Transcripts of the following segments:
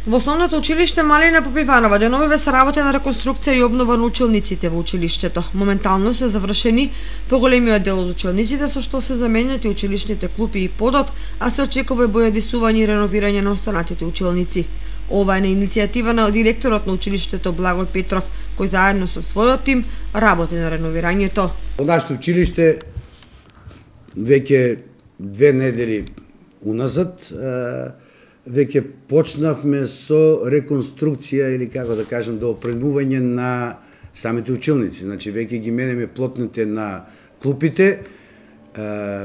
Во основното училиште Малина Попиванова деновиве се работи на реконструкција и обнова на училниците во училиштето. Моментално се завршени поголемиот дел од училниците, со што се заменјат и училишните клупи и подот, а се очекува и бојадисување и реновирање на останатите училници. Ова е на иницијатива на директорот на училиштето Благој Петров, кој заедно со својот тим работи на реновирањето. Во нашето училиште веќе 2 недели уназад веќе почнавме со реконструкција или како да кажем до опремување на самите училници. Значи веќе ги менеме плотните на клупите,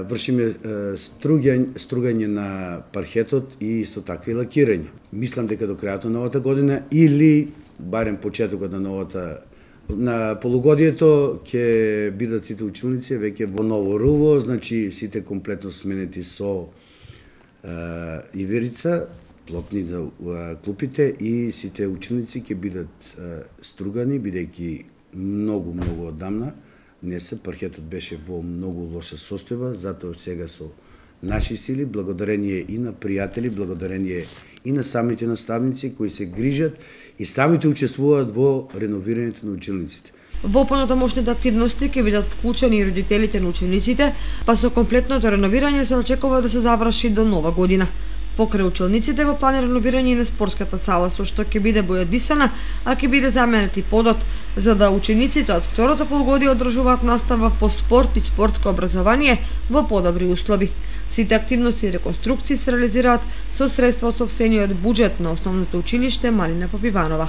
вршиме стругање на пархетот и исто така и лакирање. Мислам дека до крајот на новата година или барем почетокот на полугодието ќе бидат сите училници веќе во ново руво, значи сите комплетно сменети со иверица, плотни за клупите и сите ученици ќе бидат стругани, бидејќи многу одамна не се, паркетот беше во многу лоша состојба, затоа сега со наши сили, благодарение и на пријатели, благодарение и на самите наставници кои се грижат и самите учествуваат во реновирањето на училниците. Во понатамошните активности ќе бидат вклучени и родителите на учениците, па со комплетното реновирање се очекува да се заврши до нова година. Покрај училниците во план е реновирање и на спортската сала, со што ќе биде бојадисана, а ќе биде заменет и подот, за да учениците од второто полугодие одржуваат настава по спорт и спортско образование во подобри услови. Сите активности и реконструкции се реализираат со средства од сопствениот буџет на основното училиште Малина Попиванова.